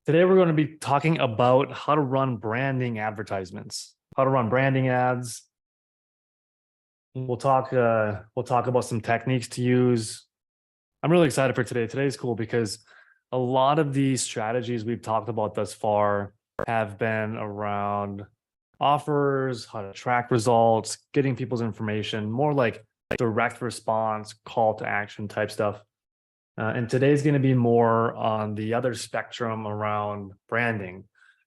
Today, we're going to be talking about how to run branding advertisements, how to run branding ads. We'll talk about some techniques to use. I'm really excited for today. Today's cool because a lot of these strategies we've talked about thus far have been around offers, how to track results, getting people's information, more like direct response, call to action type stuff. And today's going to be more on the other spectrum around branding,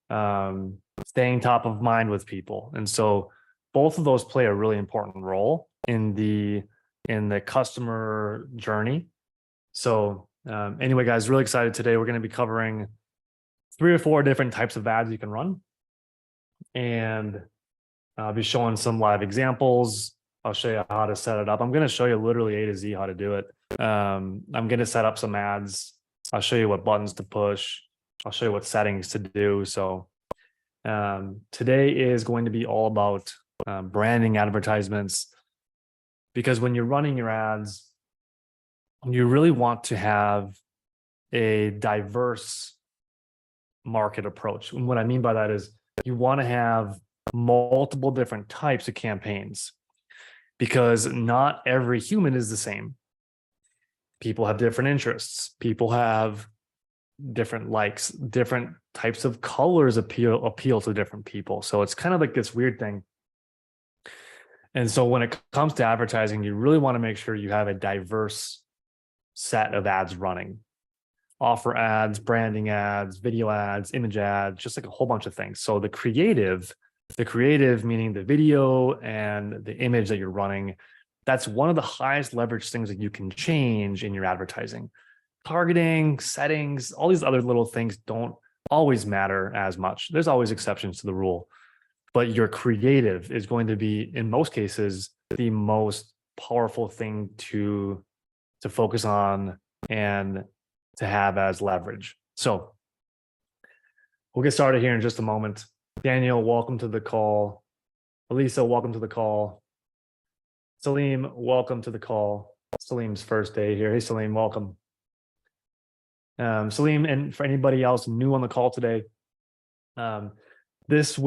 staying top of mind with people. And so both of those play a really important role in the customer journey. So anyway, guys, really excited today. We're going to be covering 3 or 4 different types of ads you can run. And I'll be showing some live examples. I'll show you how to set it up. I'm going to show you literally A to Z how to do it. I'm going to set up some ads. I'll show you what buttons to push. I'll show you what settings to do. So today is going to be all about branding advertisements, because when you're running your ads, you really want to have a diverse market approach. And what I mean by that is you want to have multiple different types of campaigns, because not every human is the same. People have different interests. People have different likes, different types of colors appeal to different people. So it's kind of like this weird thing. And so when it comes to advertising, you really want to make sure you have a diverse set of ads running. Offer ads, branding ads, video ads, image ads, just like a whole bunch of things. So the creative meaning the video and the image that you're running, that's one of the highest leverage things that you can change in your advertising. Targeting, settings, all these other little things don't always matter as much. There's always exceptions to the rule, but your creative is going to be, in most cases, the most powerful thing to focus on and to have as leverage. So we'll get started here in just a moment. Daniel, welcome to the call. Elisa, welcome to the call. Salim, welcome to the call. Salim's first day here. Hey, Salim, welcome. Salim, and for anybody else new on the call today, everybody's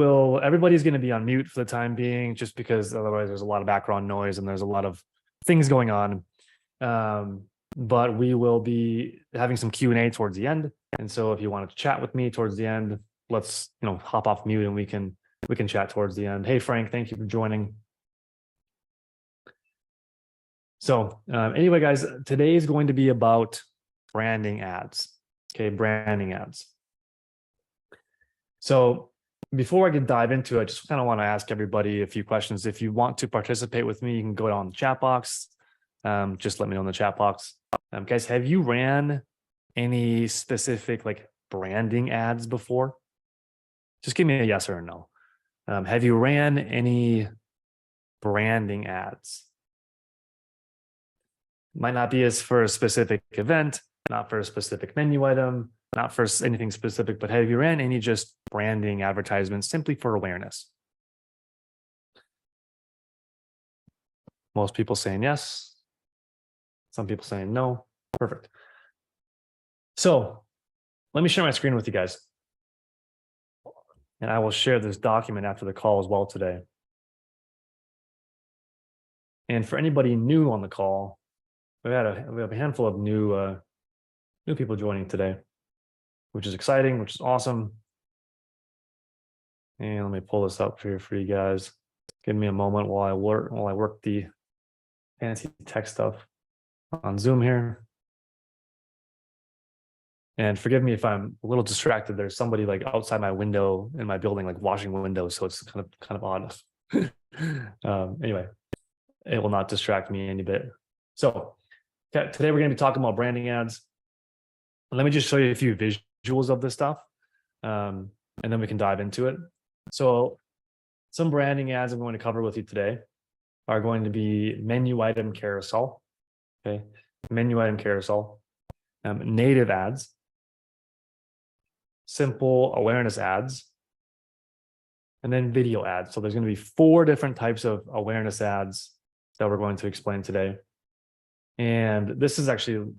going to be on mute for the time being, just because otherwise there's a lot of background noise and there's a lot of things going on. But we will be having some Q&A towards the end. And so if you wanted to chat with me towards the end, let's hop off mute and we can chat towards the end. Hey, Frank, thank you for joining. So anyway, guys, today is going to be about branding ads. Okay, branding ads. So before I can dive into it, I just kind of want to ask everybody a few questions. If you want to participate with me, you can go down the chat box. Just let me know in the chat box. Guys, have you ran any specific branding ads before? Just give me a yes or a no. Have you ran any branding ads? Might not be as for a specific event, not for a specific menu item, not for anything specific, but have you ran any just branding advertisements simply for awareness? Most people saying yes. Some people saying no. Perfect. So let me share my screen with you guys. And I will share this document after the call as well today. And for anybody new on the call, we have a handful of new people joining today, which is exciting, which is awesome. And let me pull this up here for you guys. Give me a moment while I work the fancy tech stuff on Zoom here. And forgive me if I'm a little distracted. There's somebody outside my window in my building, washing windows, so it's kind of odd. Anyway, it will not distract me any bit. So today we're going to be talking about branding ads. Let me just show you a few visuals of this stuff, and then we can dive into it. So some branding ads I'm going to cover with you today are going to be menu item carousel. Okay, menu item carousel, native ads, simple awareness ads, and then video ads. So there's going to be 4 different types of awareness ads that we're going to explain today. And this is actually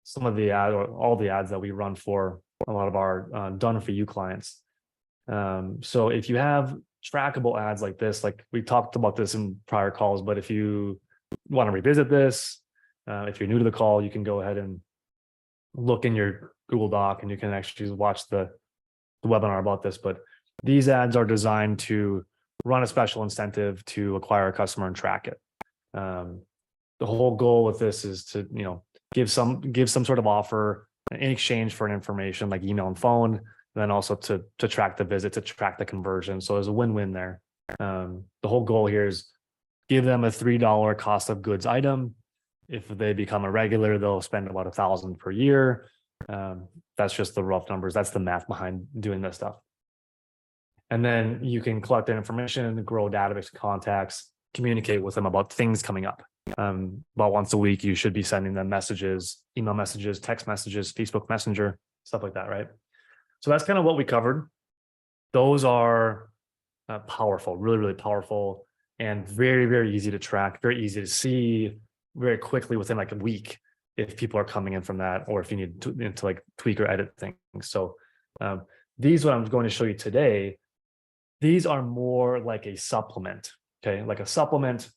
some of the ads, or all the ads that we run for a lot of our done for you clients. So if you have trackable ads like this, like we talked about this in prior calls, but if you want to revisit this, if you're new to the call, you can go ahead and look in your Google Doc and you can actually watch the webinar about this. But these ads are designed to run a special incentive to acquire a customer and track it. The whole goal with this is to, give some sort of offer in exchange for an information like email and phone, and then also to track the visit, to track the conversion. So there's a win-win there. The whole goal here is give them a $3 cost of goods item. If they become a regular, they'll spend about $1,000 per year. That's just the rough numbers. That's the math behind doing this stuff. And then you can collect their information, grow a database of contacts, communicate with them about things coming up. About once a week, you should be sending them messages, email messages, text messages, Facebook Messenger, stuff like that, right? So that's kind of what we covered. Those are powerful, really, really powerful, and very, very easy to track, very easy to see very quickly within like a week if people are coming in from that, or if you need to like tweak or edit things. So these, what I'm going to show you today, these are more like a supplement, okay? Like a supplement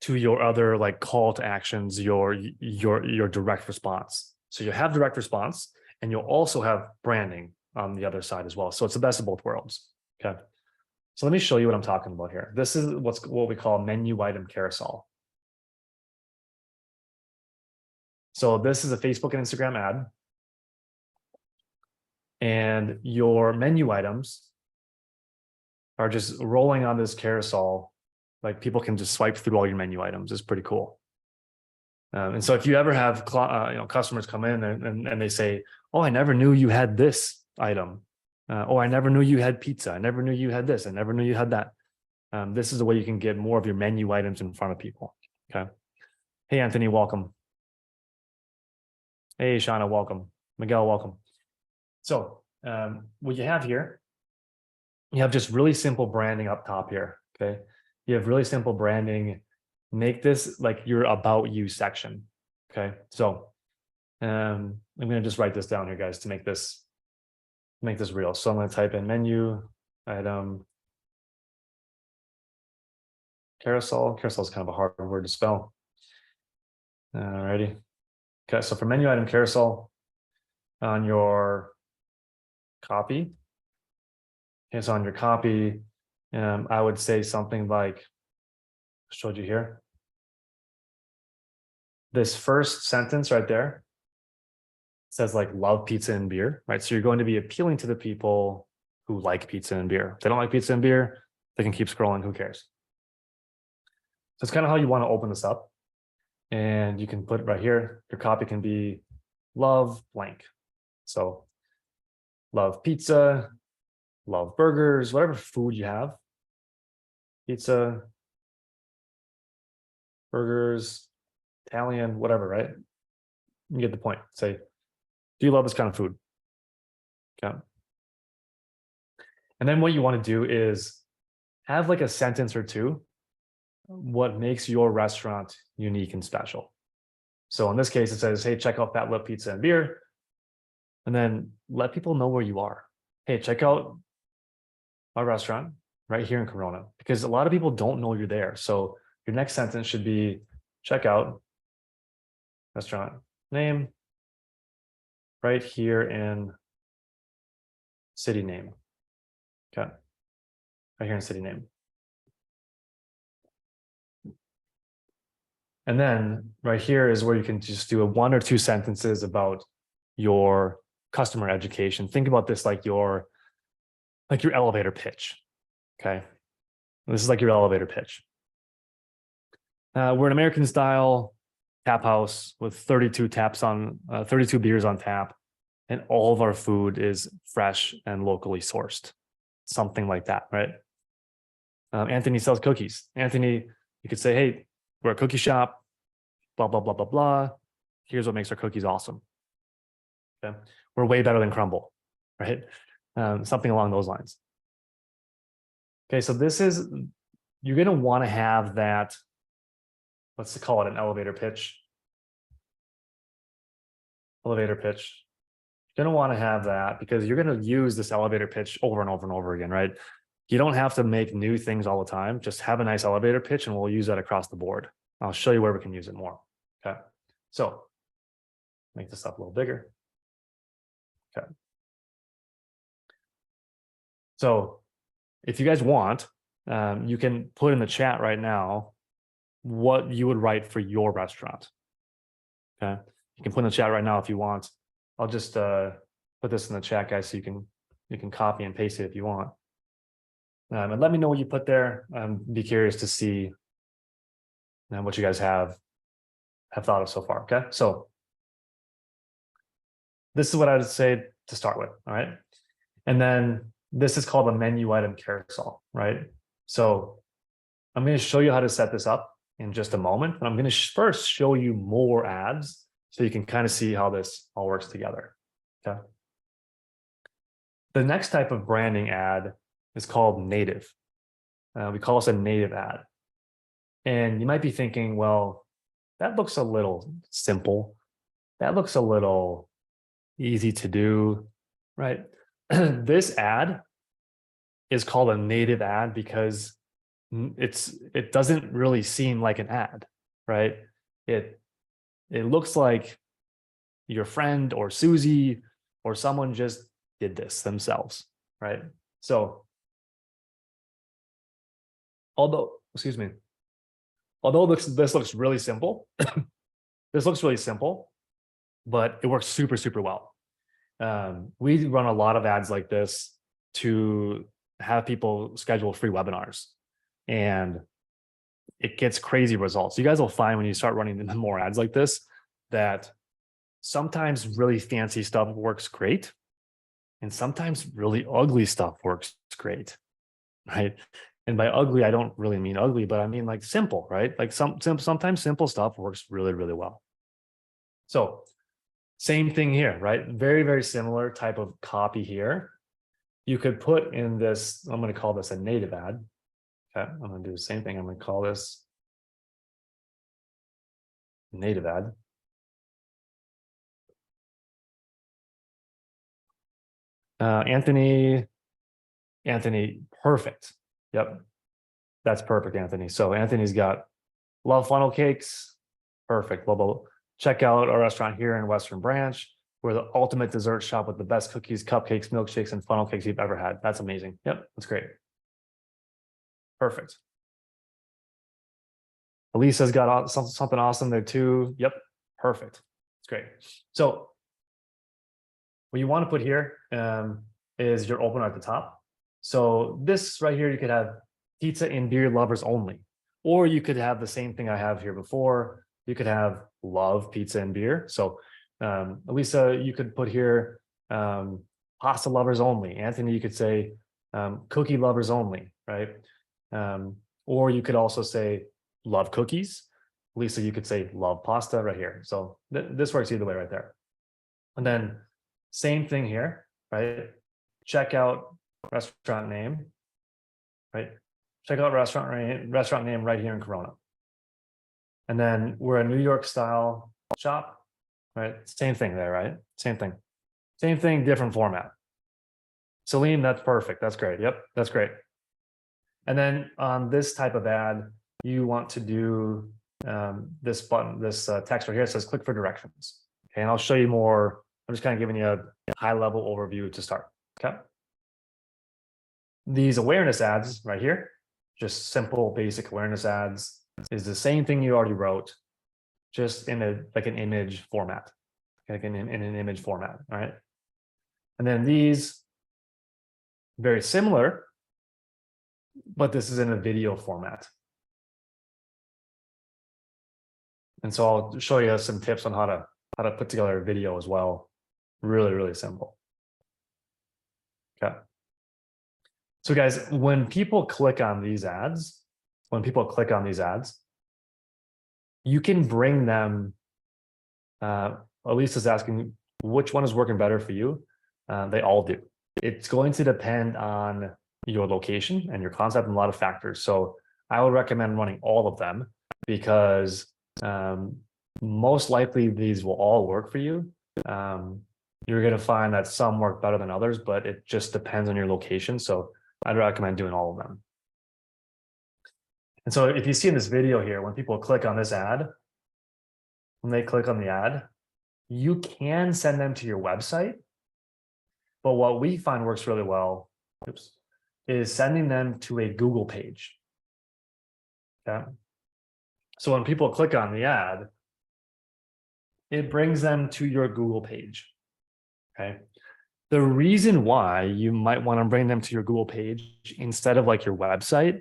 to your other like call to actions, your direct response. So you have direct response and you'll also have branding on the other side as well. So it's the best of both worlds, okay? So let me show you what I'm talking about here. This is what we call menu item carousel. So this is a Facebook and Instagram ad. And your menu items are just rolling on this carousel. Like people can just swipe through all your menu items. It's pretty cool. And so if you ever have customers come in and they say, oh, I never knew you had this item. Oh, I never knew you had pizza. I never knew you had this. I never knew you had that. This is the way you can get more of your menu items in front of people. Okay. Hey, Anthony, welcome. Hey, Shauna, welcome. Miguel, welcome. So what you have here, you have just really simple branding up top here, okay? You have really simple branding. Make this like your about you section, okay? So I'm gonna just write this down here, guys, to make this real. So I'm gonna type in menu item carousel. Carousel is kind of a hard word to spell. Alrighty. Okay, so for menu item carousel on your copy, okay, so on your copy, I would say something like, I showed you here. This first sentence right there says like love pizza and beer, right? So you're going to be appealing to the people who like pizza and beer. If they don't like pizza and beer, they can keep scrolling, who cares? So it's kind of how you want to open this up. And you can put it right here. Your copy can be love blank. So love pizza, love burgers, whatever food you have. Pizza, burgers, Italian, whatever, right? You get the point. Say, do you love this kind of food? Okay. And then what you want to do is have like a sentence or two, what makes your restaurant unique and special. So in this case, it says, hey, check out Fat Lip Pizza and Beer. And then let people know where you are. Hey, check out our restaurant right here in Corona, because a lot of people don't know you're there. So your next sentence should be, check out restaurant name right here in city name. Okay, right here in city name. And then right here is where you can just do a 1 or 2 sentences about your customer education. Think about this like your elevator pitch. Okay, this is like your elevator pitch. We're an American style tap house with 32 beers on tap, and all of our food is fresh and locally sourced. Something like that, right? Anthony sells cookies. Anthony, you could say, hey, we're a cookie shop, blah, blah, blah, blah, blah. Here's what makes our cookies awesome. Okay. We're way better than Crumble, right? Something along those lines. Okay, so this is, you're going to want to have that, let's call it an elevator pitch. Elevator pitch. You're gonna want to have that because you're gonna use this elevator pitch over and over and over again, right? You don't have to make new things all the time. Just have a nice elevator pitch and we'll use that across the board. I'll show you where we can use it more. Okay. So make this up a little bigger. Okay. So if you guys want, you can put in the chat right now what you would write for your restaurant. Okay. You can put in the chat right now if you want. I'll just put this in the chat, guys, so you can copy and paste it if you want. And let me know what you put there. Be curious to see what you guys have thought of so far. Okay, so this is what I would say to start with. All right, and then this is called a menu item carousel, right? So I'm going to show you how to set this up in just a moment, but I'm going to first show you more ads so you can kind of see how this all works together. Okay. The next type of branding ad is called native. We call this a native ad. And you might be thinking, well, that looks a little simple. That looks a little easy to do, right? This ad is called a native ad because it doesn't really seem like an ad, right? It looks like your friend or Susie or someone just did this themselves, right? So although this looks really simple, but it works super, super well. We run a lot of ads like this to have people schedule free webinars, and it gets crazy results. You guys will find when you start running more ads like this that sometimes really fancy stuff works great, and sometimes really ugly stuff works great, right? And by ugly, I don't really mean ugly, but I mean like simple, right? Like sometimes simple stuff works really, really well. So same thing here, right? Very, very similar type of copy here. You could put in this, I'm going to call this a native ad. Okay, I'm going to do the same thing. I'm going to call this native ad. Anthony, perfect. Yep, that's perfect, Anthony. So Anthony's got love funnel cakes. Perfect. Well, check out our restaurant here in Western Branch. We're the ultimate dessert shop with the best cookies, cupcakes, milkshakes, and funnel cakes you've ever had. That's amazing. Yep, that's great. Perfect. Elisa's got something awesome there too. Yep, perfect. It's great. So what you want to put here is your opener at the top. So this right here, you could have pizza and beer lovers only, or you could have the same thing I have here before. You could have love pizza and beer. So Elisa, you could put here pasta lovers only. Anthony, you could say cookie lovers only, right? Or you could also say love cookies. Lisa, you could say love pasta right here. So this works either way right there. And then same thing here, right? Check out restaurant name, right? Check out restaurant name right here in Corona. And then we're a New York style shop, right? Same thing there, right? Same thing, different format. Salim, that's perfect. That's great. Yep, that's great. And then on this type of ad, you want to do this button, this text right here. It says click for directions. Okay, and I'll show you more. I'm just kind of giving you a high level overview to start. Okay. These awareness ads right here, just simple basic awareness ads, is the same thing you already wrote, just in an image format, like in an image format. All right. And then these, very similar, but this is in a video format. And so I'll show you some tips on how to put together a video as well. Really, really simple. Okay. So guys, when people click on these ads, you can bring them, Elisa's asking which one is working better for you. They all do. It's going to depend on your location and your concept and a lot of factors. So I would recommend running all of them because most likely these will all work for you. You're going to find that some work better than others, but it just depends on your location. So I'd recommend doing all of them. And so if you see in this video here, when people click on this ad, when they click on the ad, you can send them to your website. But what we find works really well, is sending them to a Google page. Okay. So when people click on the ad, it brings them to your Google page. Okay. The reason why you might want to bring them to your Google page instead of like your website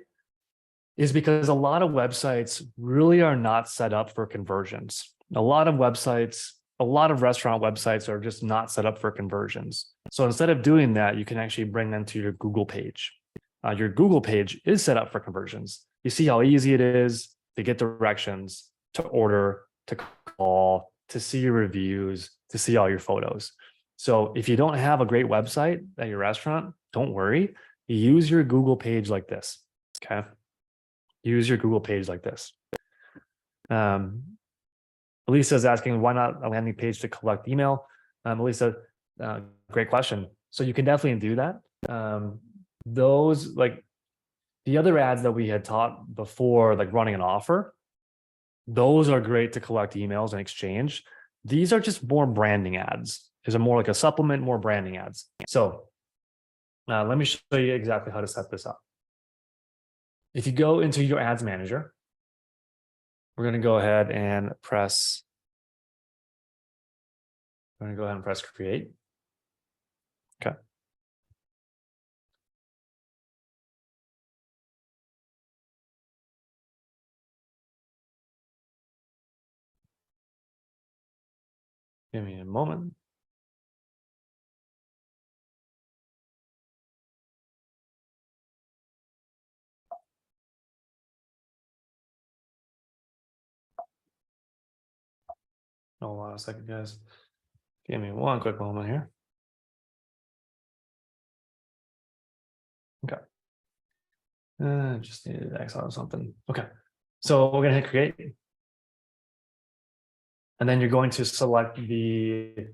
is because a lot of websites really are not set up for conversions. A lot of websites, a lot of restaurant websites are just not set up for conversions. So instead of doing that, you can actually bring them to your Google page. Your Google page is set up for conversions. You see how easy it is to get directions, to order, to call, to see your reviews, to see all your photos. So if you don't have a great website at your restaurant, don't worry. Use your Google page like this. Okay. Use your Google page like this. Elisa is asking, why not a landing page to collect email? Elisa, great question. So you can definitely do that. Those, like the other ads that we had taught before, like running an offer, those are great to collect emails and exchange. These are just more branding ads. These are more like a supplement, more branding ads. So let me show you exactly how to set this up. If you go into your ads manager, we're going to go ahead and press, create. Okay. Give me a moment. Hold on a second, guys. Give me one quick moment here. Okay. Just needed to X out something. Okay. So we're going to hit create. And then you're going to select the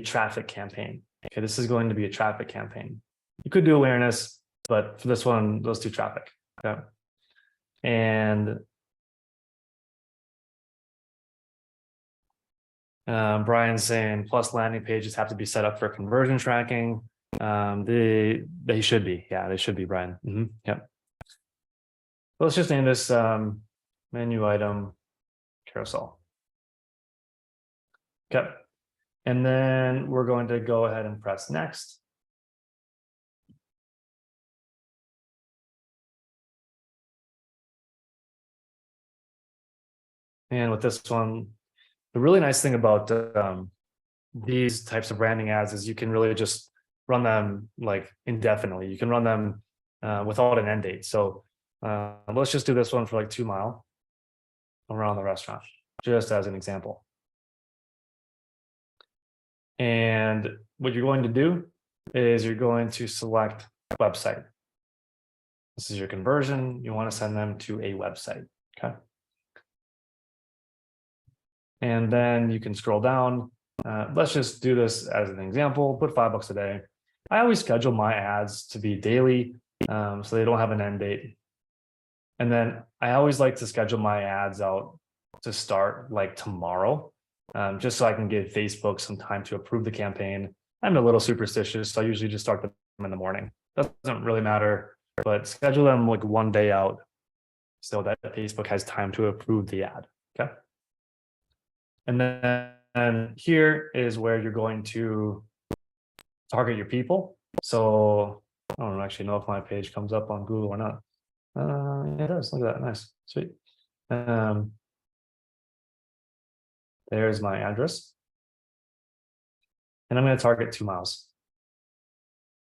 traffic campaign. Okay, this is going to be a traffic campaign. You could do awareness, but for this one, let's do traffic. Okay. And Brian's saying plus landing pages have to be set up for conversion tracking. They should be. Yeah, they should be, Brian. Yep. Let's just name this menu item carousel. Okay. And then we're going to go ahead and press next. And with this one, the really nice thing about these types of branding ads is you can really just run them like indefinitely. You can run them without an end date. So let's just do this one for like 2 miles around the restaurant, just as an example. And what you're going to do is you're going to select website. This is your conversion. You want to send them to a website. Okay. And then you can scroll down. Let's just do this as an example, put $5 a day. I always schedule my ads to be daily, so they don't have an end date. And then I always like to schedule my ads out to start like tomorrow, just so I can give Facebook some time to approve the campaign. I'm a little superstitious, so I usually just start them in the morning. Doesn't really matter, but schedule them like 1 day out so that Facebook has time to approve the ad. Okay. And then here is where you're going to target your people. So I don't actually know if my page comes up on Google or not. It does. Look at that. Nice. Sweet. There's my address. And I'm going to target 2 miles.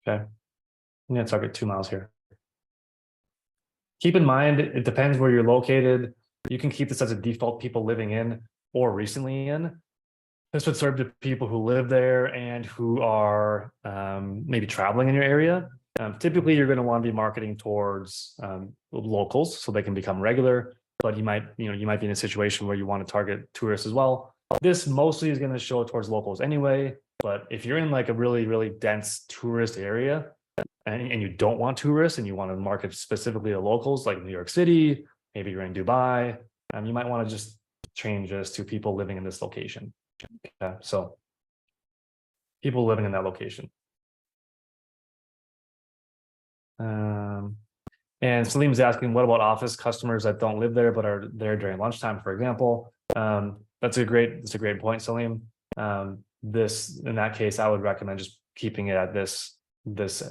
Okay. I'm going to target 2 miles here. Keep in mind, it depends where you're located. You can keep this as a default people living in or recently in. This would serve to people who live there and who are maybe traveling in your area. Typically, you're going to want to be marketing towards locals so they can become regular. But you might be in a situation where you want to target tourists as well. this mostly is going to show towards locals anyway, but if you're in like a really, really dense tourist area and you don't want tourists and you want to market specifically to locals like New York City, maybe you're in Dubai, you might want to just change this to people living in this location. Okay, so people living in that location. And Salim's asking, what about office customers that don't live there but are there during lunchtime, for example? That's a great point, Salim. In that case, I would recommend just keeping it at this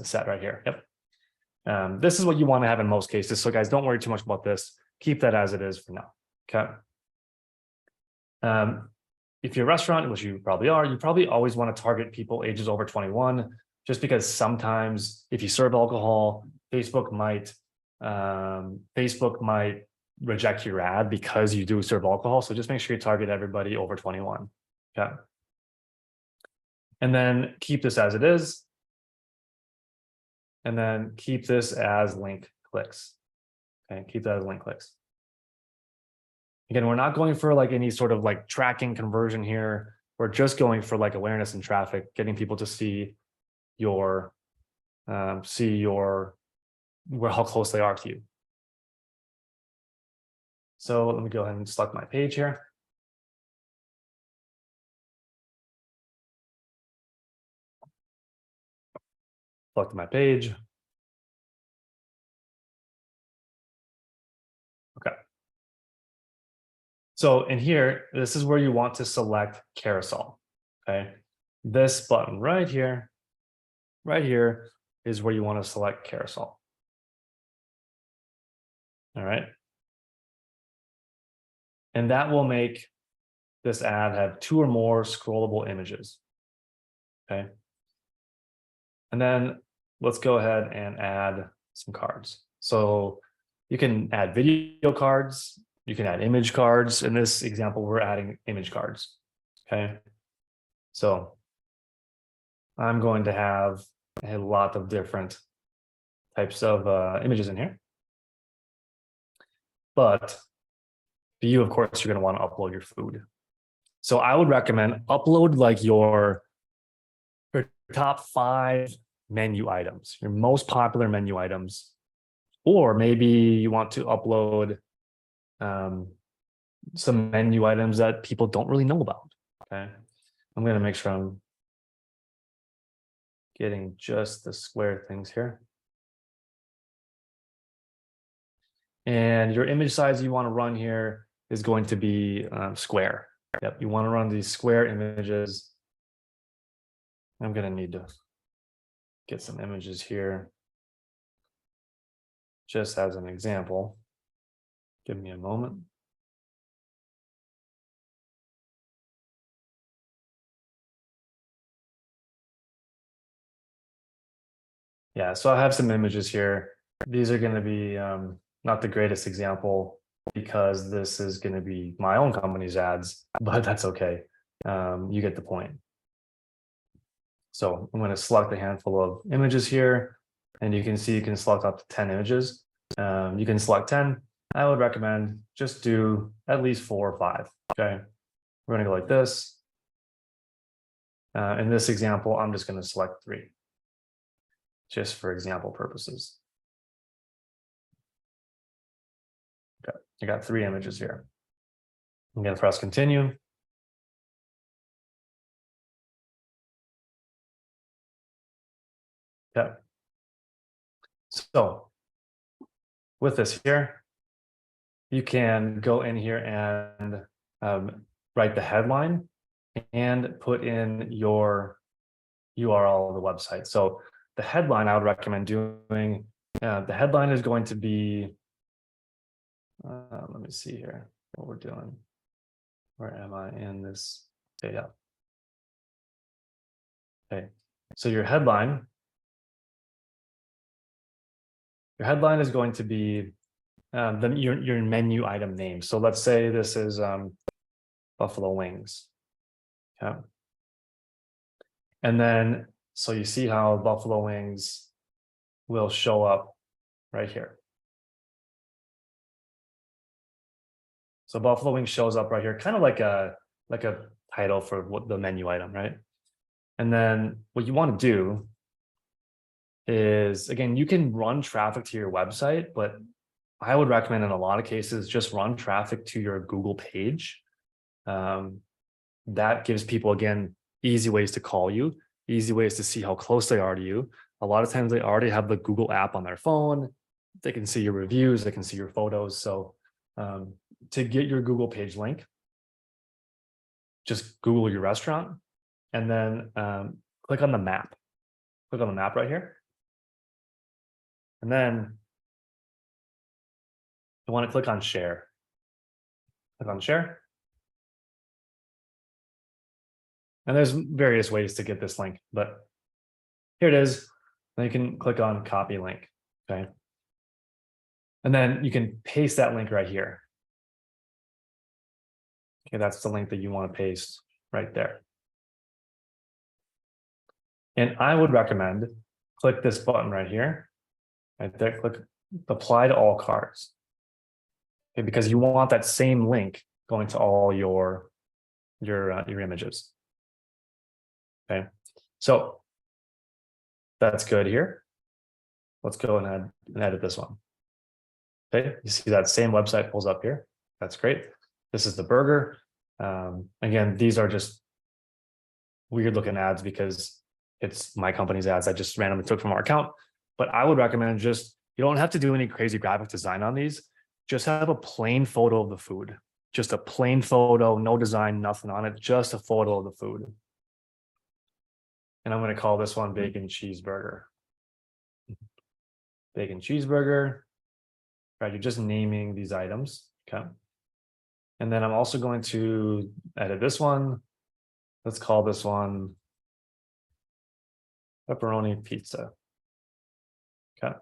set right here. Yep. This is what you want to have in most cases. So guys, don't worry too much about this. Keep that as it is for now. Okay. If you're a restaurant, which you probably are, you probably always want to target people ages over 21, just because sometimes if you serve alcohol, Facebook might reject your ad because you do serve alcohol. So just make sure you target everybody over 21. Okay. And then keep this as it is. And then keep this as link clicks. Okay, keep that as link clicks. Again, we're not going for like any sort of like tracking conversion here. We're just going for like awareness and traffic, getting people to see your how close they are to you. So let me go ahead and select my page here. Select my page. Okay. So in here, this is where you want to select carousel. Okay. This button right here is where you want to select carousel. All right. And that will make this ad have 2 or more scrollable images. Okay. And then let's go ahead and add some cards. So you can add video cards, you can add image cards. In this example, we're adding image cards. Okay. So I'm going to have a lot of different types of images in here. But for you, of course, you're going to want to upload your food. So I would recommend upload like your top 5 menu items, your most popular menu items, or maybe you want to upload some menu items that people don't really know about. Okay, I'm going to make sure I'm getting just the square things here. And your image size you want to run here is going to be square. Yep, you want to run these square images. I'm going to need to get some images here just as an example. Give me a moment. Yeah, so I have some images here. These are going to be not the greatest example because this is going to be my own company's ads, but that's okay. You get the point. So I'm going to select a handful of images here, and you can see you can select up to 10 images. You can select 10. I would recommend just do at least 4 or 5. Okay, we're going to go like this. In this example, I'm just going to select 3, just for example purposes. Okay, I got 3 images here. I'm going to press continue. Okay. So with this here, you can go in here and write the headline and put in your URL of the website. So the headline I would recommend doing, the headline is going to be, let me see here what we're doing. Where am I in this data? Okay, so your headline is going to be your menu item name. So let's say this is buffalo wings. Okay. And then, so you see how buffalo wings will show up right here. So buffalo wings shows up right here, kind of like a like a title for what the menu item, right? And then what you want to do is, again, you can run traffic to your website, but I would recommend in a lot of cases, just run traffic to your Google page. That gives people, again, easy ways to call you, easy ways to see how close they are to you. A lot of times they already have the Google app on their phone. They can see your reviews, they can see your photos. So to get your Google page link, just Google your restaurant and then click on the map. Click on the map right here. And then you want to click on share. Click on share. And there's various ways to get this link, but here it is. Then you can click on copy link, okay? And then you can paste that link right here. Okay, that's the link that you want to paste right there. And I would recommend click this button right here, right there, click apply to all cards. Okay, because you want that same link going to all your images. Okay, so that's good here. Let's go ahead and edit this one. Okay, you see that same website pulls up here. That's great. This is the burger. Again, these are just weird looking ads because it's my company's ads I just randomly took from our account. But I would recommend just, you don't have to do any crazy graphic design on these. Just have a plain photo of the food. Just a plain photo, no design, nothing on it, just a photo of the food. And I'm going to call this one bacon cheeseburger. Bacon cheeseburger. Right, you're just naming these items. Okay. And then I'm also going to edit this one. Let's call this one pepperoni pizza. Okay.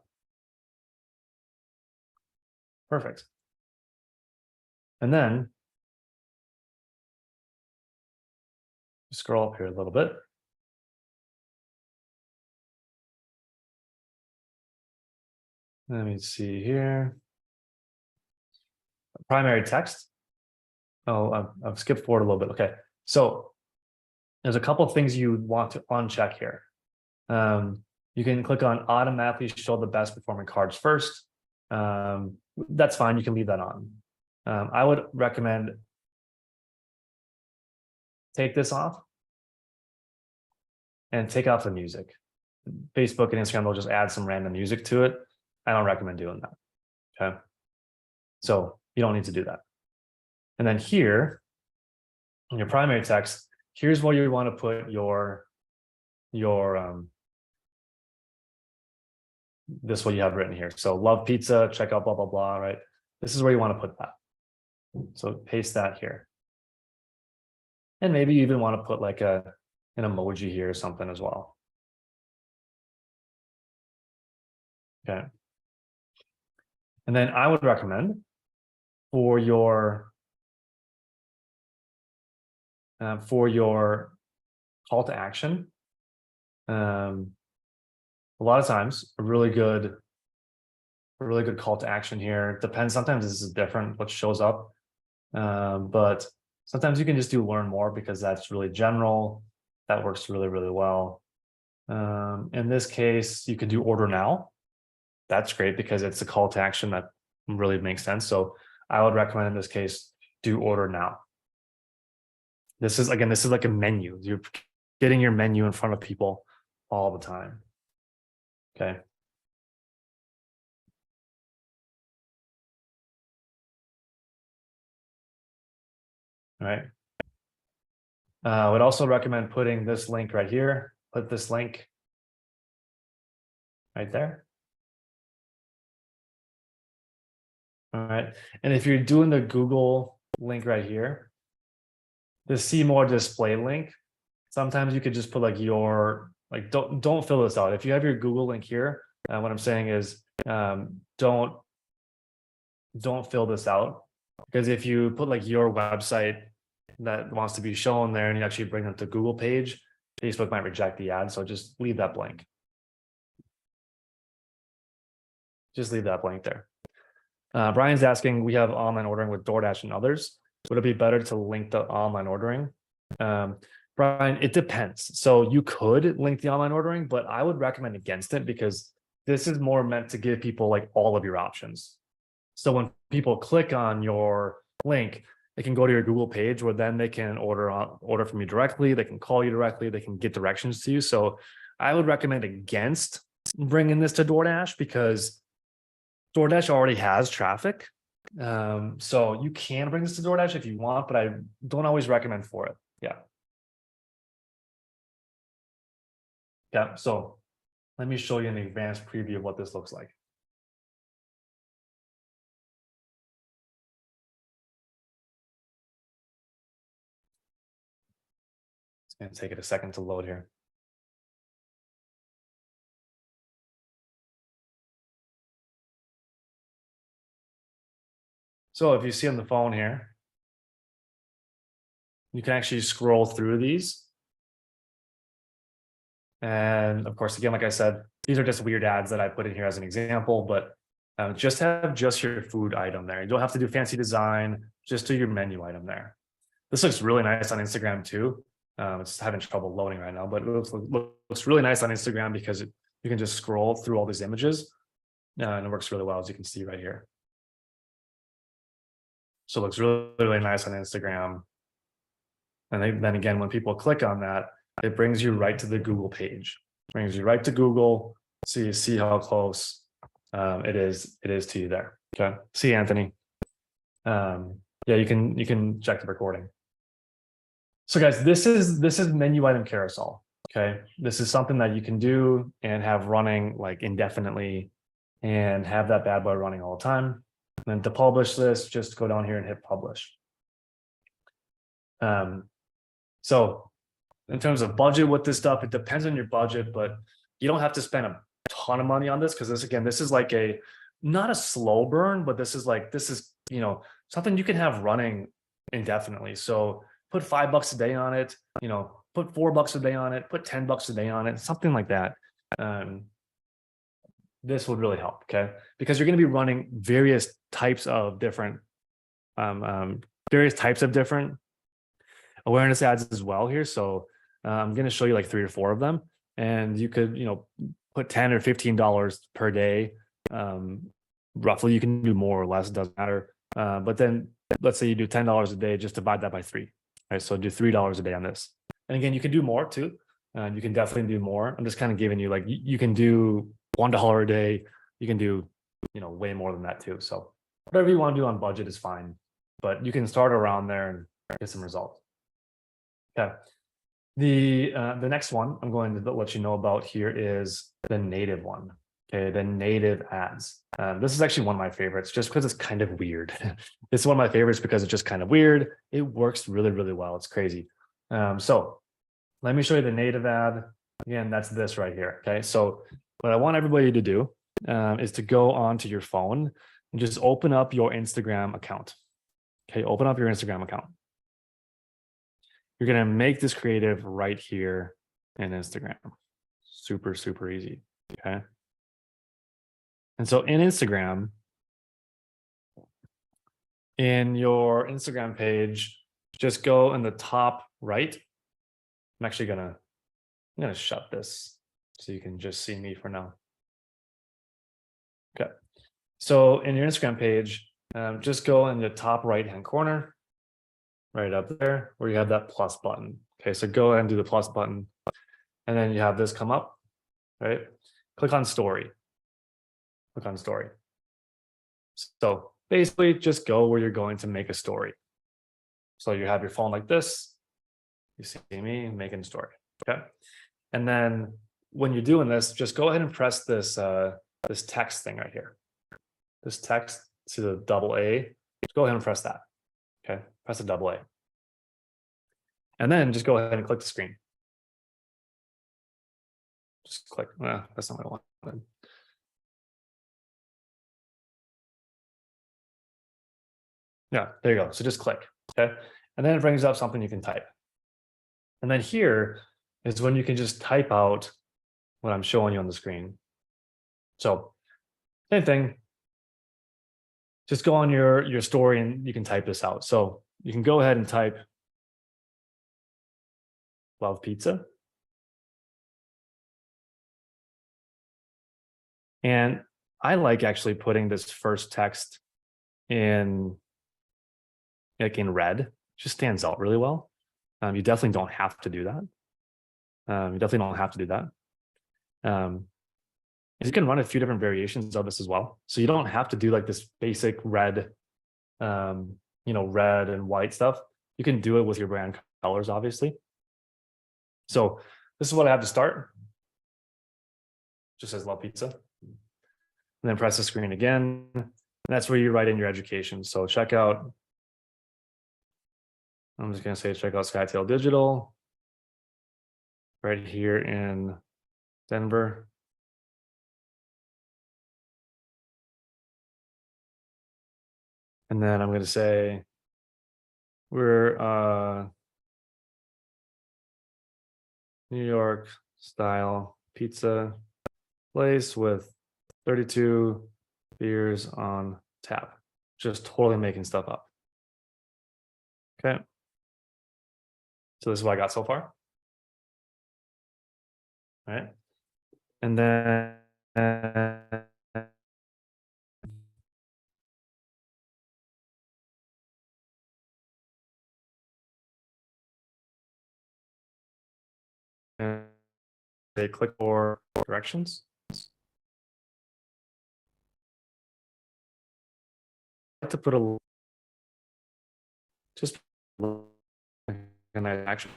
Perfect. And then scroll up here a little bit. Let me see here. Primary text. Oh, I've skipped forward a little bit. Okay. So there's a couple of things you want to uncheck here. You can click on automatically show the best performing cards first. That's fine. You can leave that on. I would recommend take this off and take off the music. Facebook and Instagram will just add some random music to it. I don't recommend doing that. Okay. So you don't need to do that. And then here, in your primary text, here's where you want to put this what you have written here. So love pizza, check out blah, blah, blah, right? This is where you want to put that. So paste that here. And maybe you even want to put like an emoji here or something as well. Okay. And then I would recommend for your call to action, a lot of times a really good call to action here. Depends. Sometimes this is different what shows up, but sometimes you can just do learn more because that's really general. That works really, really well. In this case, you can do order now. That's great because it's a call to action that really makes sense. So I would recommend in this case, do order now. This is like a menu. You're getting your menu in front of people all the time. Okay. All right. I would also recommend putting this link right here. Put this link right there. All right. And if you're doing the Google link right here, the see more display link, sometimes you could just put like don't fill this out. If you have your Google link here, what I'm saying is don't fill this out, because if you put like your website that wants to be shown there and you actually bring them to Google page, Facebook might reject the ad. So just leave that blank. Just leave that blank there. Brian's asking, we have online ordering with DoorDash and others. would it be better to link the online ordering? Brian, it depends. So you could link the online ordering, but I would recommend against it because this is more meant to give people like all of your options. So when people click on your link, they can go to your Google page where then they can order from you directly. They can call you directly. They can get directions to you. So I would recommend against bringing this to DoorDash because DoorDash already has traffic. So you can bring this to DoorDash if you want, but I don't always recommend for it. Yeah. Yeah. So let me show you an advanced preview of what this looks like. It's going to take it a second to load here. So if you see on the phone here, you can actually scroll through these. And of course, again, like I said, these are just weird ads that I put in here as an example, but just have just your food item there. You don't have to do fancy design, just do your menu item there. This looks really nice on Instagram too. It's having trouble loading right now, but it looks really nice on Instagram because you can just scroll through all these images and it works really well, as you can see right here. So it looks really, really nice on Instagram. And then again, when people click on that, it brings you right to the Google page. It brings you right to Google, so you see how close it is to you there. Okay. See, Anthony. Yeah, you can check the recording. So guys, this is menu item carousel. Okay. This is something that you can do and have running like indefinitely and have that bad boy running all the time. And then to publish this, just go down here and hit publish. So in terms of budget with this stuff, it depends on your budget, but you don't have to spend a ton of money on this because this is like not a slow burn, but this is something you can have running indefinitely. So put $5 a day on it, put $4 a day on it, put $10 a day on it, something like that. This would really help, okay? Because you're going to be running various types of different awareness ads as well here. So I'm going to show you like 3 or 4 of them, and you could, put $10 or $15 per day. Roughly, you can do more or less, it doesn't matter. But then let's say you do $10 a day, just divide that by 3. Right, so do $3 a day on this. And again, you can do more too. You can definitely do more. I'm just kind of giving you like you can do $1 a day. You can do way more than that too. So whatever you want to do on budget is fine, but you can start around there and get some results. Okay. The next one I'm going to let you know about here is the native one. Okay, the native ads. This is actually one of my favorites just because it's kind of weird. It's one of my favorites because it's just kind of weird. It works really, really well. It's crazy. So let me show you the native ad. Again, that's this right here. Okay, so what I want everybody to do is to go onto your phone and just open up your Instagram account. Okay, open up your Instagram account. You're going to make this creative right here in Instagram. Super, super easy. Okay. And so in Instagram, in your Instagram page, just go in the top right. I'm going to shut this so you can just see me for now. Okay. So in your Instagram page, just go in the top right-hand corner, right up there where you have that plus button. Okay. So go ahead and do the plus button. And then you have this come up, right? Click on story. Click on story. So basically just go where you're going to make a story. So you have your phone like this, you see me making a story, okay? And then when you're doing this, just go ahead and press this this text thing right here. This text, see the AA, just go ahead and press that, okay? Press the AA. And then just go ahead and click the screen. Just click, that's not what I wanted. Yeah, there you go. So just click, okay? And then it brings up something you can type. And then here is when you can just type out what I'm showing you on the screen. So same thing, just go on your story and you can type this out. So you can go ahead and type love pizza. And I like actually putting this first text in like in red. It just stands out really well. You definitely don't have to do that. You definitely don't have to do that. You can run a few different variations of this as well. So you don't have to do like this basic red, red and white stuff. You can do it with your brand colors, obviously. So this is what I have to start. Just says love pizza. And then press the screen again. And that's where you write in your education. So check out, I'm just going to say check out SkyTail Digital right here in Denver. And then I'm going to say we're New York style pizza place with 32 beers on tap. Just totally making stuff up. Okay. So this is what I got so far. All right. And then they click for directions. I like to put a just an action,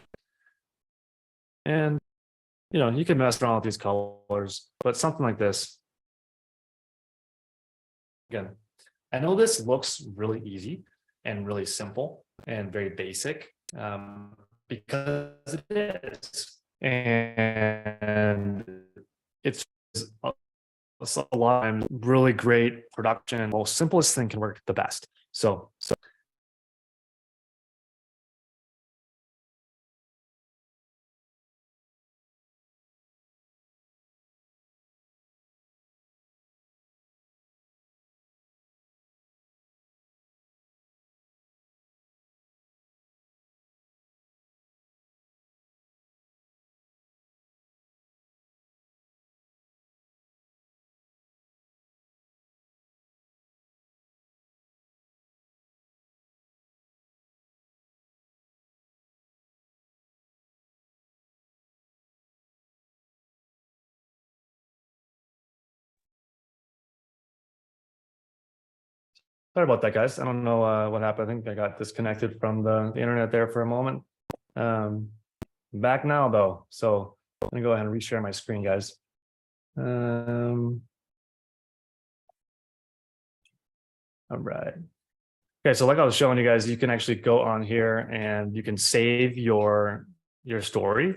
and you can mess around with these colors, but something like this. Again, I know this looks really easy and really simple and very basic, because it is, and it's a lot of really great production. The simplest thing can work the best. So sorry about that, guys. I don't know what happened. I think I got disconnected from the internet there for a moment. Back now, though. So I'm going to go ahead and reshare my screen, guys. All right. Okay, so like I was showing you guys, you can actually go on here and you can save your story.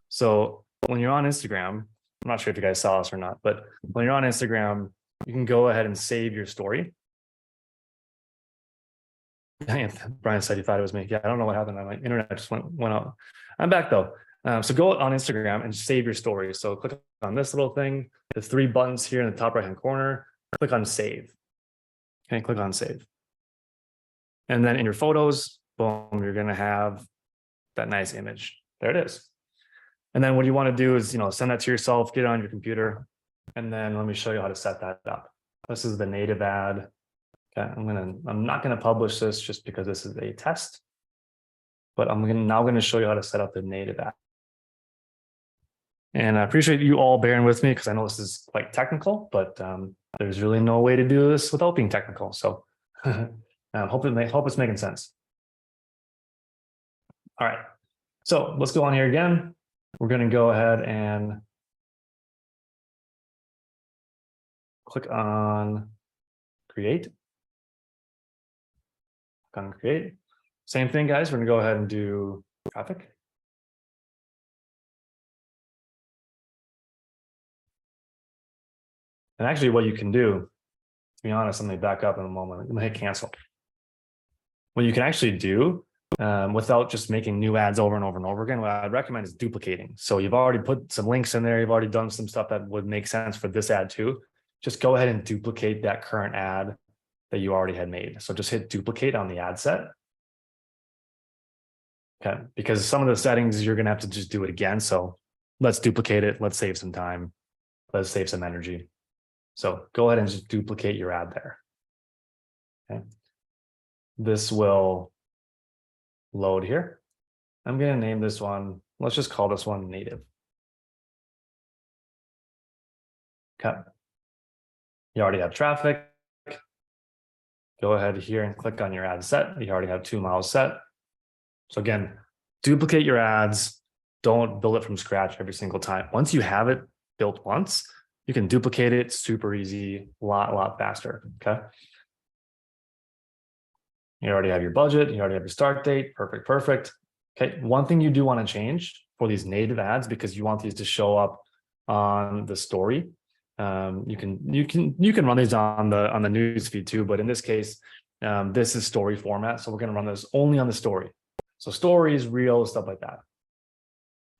So when you're on Instagram, I'm not sure if you guys saw this or not, but when you're on Instagram, you can go ahead and save your story. Brian said he thought it was me. Yeah, I don't know what happened. My internet just went out. I'm back though. So go on Instagram and save your story. So click on this little thing, the 3 buttons here in the top right-hand corner, click on save. Okay, click on save. And then in your photos, boom, you're gonna have that nice image. There it is. And then what you want to do is, send that to yourself, get it on your computer, and then let me show you how to set that up. This is the native ad. Okay, I'm not gonna publish this just because this is a test, but I'm now gonna show you how to set up the native ad. And I appreciate you all bearing with me because I know this is quite technical, but there's really no way to do this without being technical. So hope it's making sense. All right, so let's go on here again. We're going to go ahead and click on create. Click on create. Same thing, guys. We're going to go ahead and do traffic. And actually what you can do, to be honest, let me back up in a moment. I'm going to hit cancel. What you can actually do without just making new ads over and over and over again, what I'd recommend is duplicating. So you've already put some links in there. You've already done some stuff that would make sense for this ad too. Just go ahead and duplicate that current ad that you already had made. So just hit duplicate on the ad set. Okay, because some of the settings you're gonna have to just do it again. So let's duplicate it. Let's save some time. Let's save some energy. So go ahead and just duplicate your ad there. Okay. This will load here. I'm gonna name this one, let's just call this one native. Okay. You already have traffic. Go ahead here and click on your ad set. You already have 2 miles set. So again, duplicate your ads. Don't build it from scratch every single time. Once you have it built once, you can duplicate it super easy, a lot faster. Okay. You already have your budget. You already have your start date. Perfect. Okay. One thing you do want to change for these native ads, because you want these to show up on the story. You can run these on the news feed too, but in this case, this is story format. So we're going to run this only on the story. So stories, reels, stuff like that.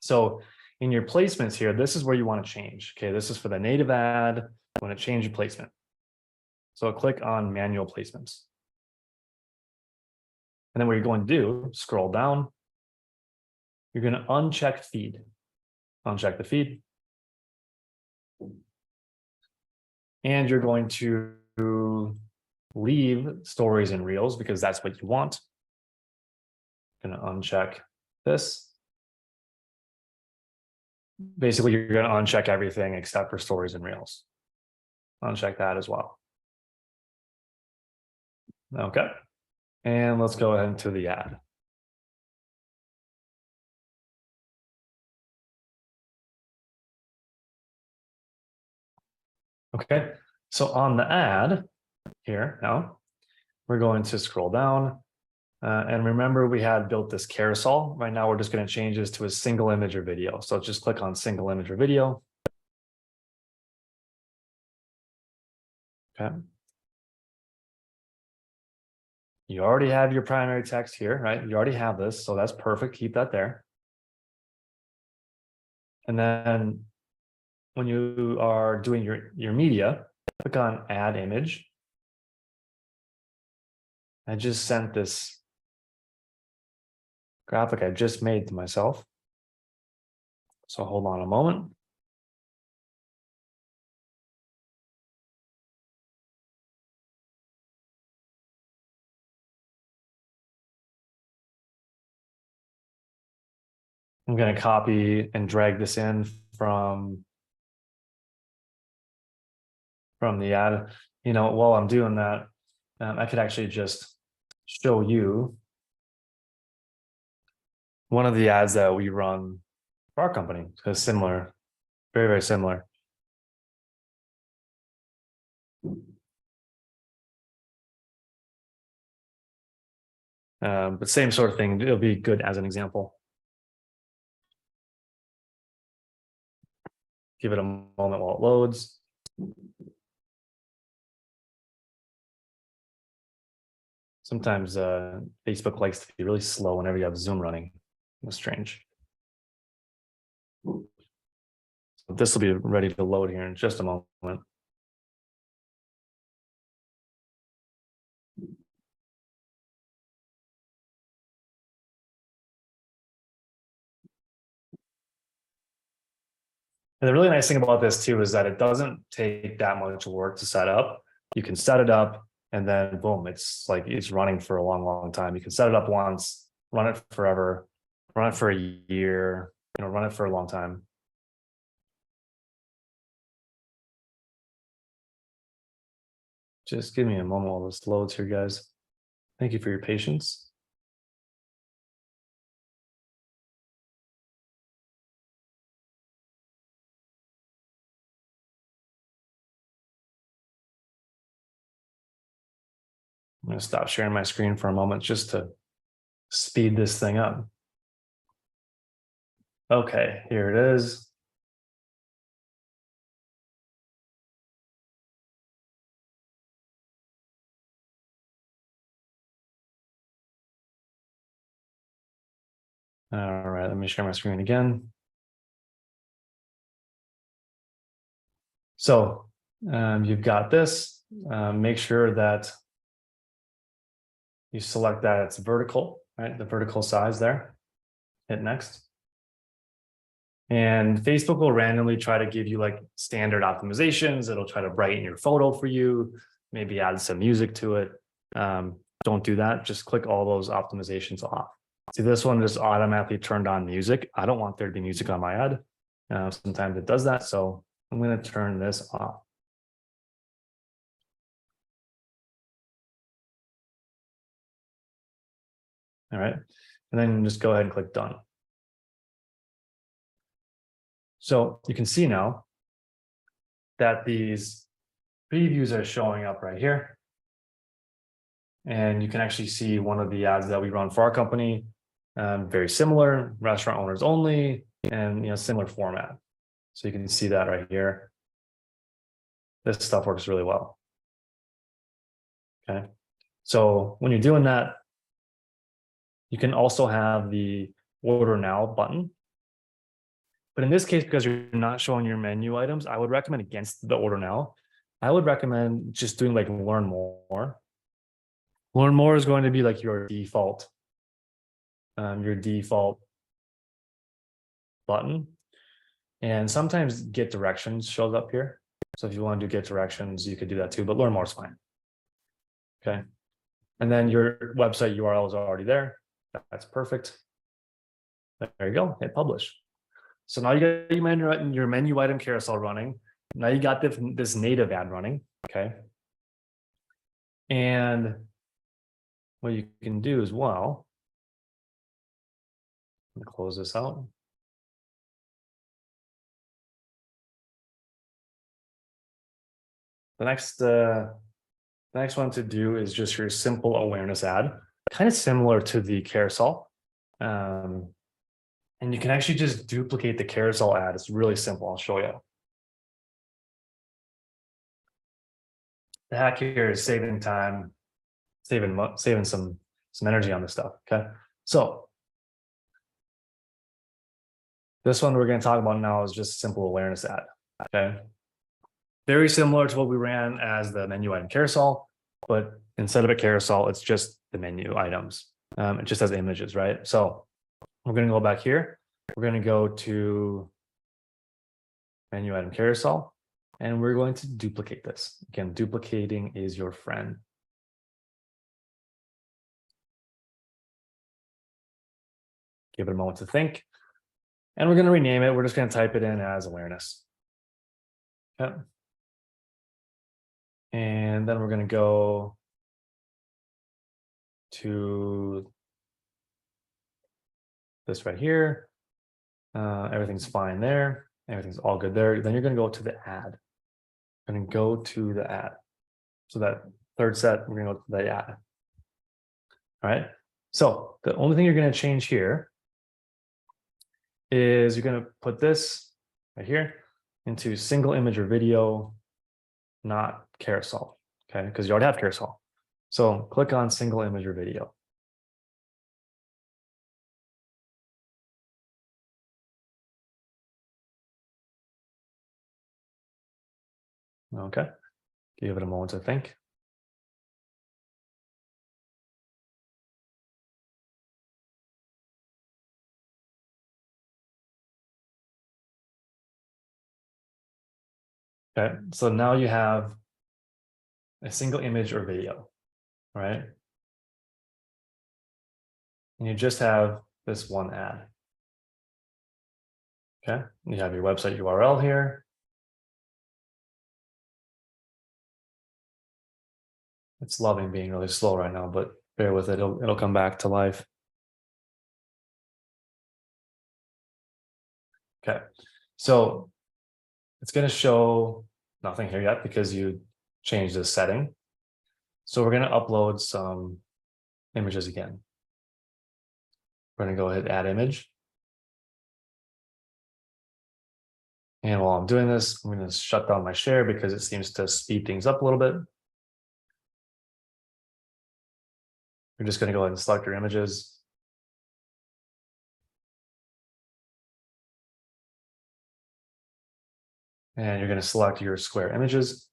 So in your placements here, this is where you want to change. Okay, this is for the native ad. You want to change your placement. So click on manual placements. And then what you're going to do, scroll down. You're going to uncheck feed. Uncheck the feed. And you're going to leave stories and reels because that's what you want. Going to uncheck this. Basically, you're going to uncheck everything except for stories and reels. Uncheck that as well. Okay. And let's go ahead into the ad. Okay. So on the ad here now, we're going to scroll down. And remember, we had built this carousel. Right now, we're just going to change this to a single image or video. So just click on single image or video. Okay. You already have your primary text here, right? You already have this, so that's perfect. Keep that there. And then when you are doing your media, click on add image. I just sent this graphic I just made to myself. So hold on a moment. I'm going to copy and drag this in from the ad. You know, while I'm doing that, I could actually just show you one of the ads that we run for our company. It's similar, very similar. But same sort of thing. It'll be good as an example. Give it a moment while it loads. Sometimes Facebook likes to be really slow whenever you have Zoom running. It's strange. So this will be ready to load here in just a moment. And the really nice thing about this too is that it doesn't take that much work to set up. You can set it up and then boom, it's like it's running for a long time. You can set it up once, run it forever, run it for a year, run it for a long time. Just give me a moment while this loads here, guys. Thank you for your patience. I'm going to stop sharing my screen for a moment just to speed this thing up. Okay, here it is. All right, let me share my screen again. So you've got this. Make sure that you select that it's vertical, right? The vertical size there. hit next. And Facebook will randomly try to give you like standard optimizations. It'll try to brighten your photo for you, maybe add some music to it. Don't do that. Just click all those optimizations off. See, this one just automatically turned on music. I don't want there to be music on my ad. Sometimes it does that. So I'm going to turn this off. All right. And then just go ahead and click done. So you can see now that these previews are showing up right here. And you can actually see one of the ads that we run for our company. Very similar, restaurant owners only, and similar format. So you can see that right here. This stuff works really well. Okay. So when you're doing that, you can also have the order now button. But in this case, because you're not showing your menu items, I would recommend against the order now. I would recommend just doing like learn more. Learn more is going to be like your default button. And sometimes get directions shows up here. So if you want to do get directions, you could do that too, but learn more is fine. Okay. And then your website URL is already there. That's perfect. There you go. Hit publish. So now you got your menu item carousel running. Now you got this native ad running. Okay. And what you can do as well, let me close this out. The next one to do is just your simple awareness ad, kind of similar to the carousel. And you can actually just duplicate the carousel ad. It's really simple. I'll show you. The hack here is saving time, saving some energy on this stuff. Okay. So this one we're going to talk about now is just simple awareness ad. Okay. Very similar to what we ran as the menu item carousel, but instead of a carousel, it's just the menu items. It just has images, right? So we're going to go back here. We're going to go to menu item carousel, and we're going to duplicate this. Again, duplicating is your friend. Give it a moment to think. And we're going to rename it. We're just going to type it in as awareness. Okay. And then we're going to go to this right here. Everything's fine there. Everything's all good there. Then you're going to go to the ad. We're going to go to the ad. So that third set, we're going to go to the ad. All right. So the only thing you're going to change here is you're going to put this right here into single image or video, not carousel. Okay. Because you already have carousel. So click on single image or video. Okay. Give it a moment to think. Okay. So now you have a single image or video, right? And you just have this one ad. Okay. You have your website URL here. It's loving being really slow right now, but bear with it. It'll come back to life. Okay. So it's going to show nothing here yet because you changed the setting. So we're going to upload some images again. We're going to go ahead and add image. And while I'm doing this, I'm going to shut down my share because it seems to speed things up a little bit. You're just going to go ahead and select your images. And you're going to select your square images.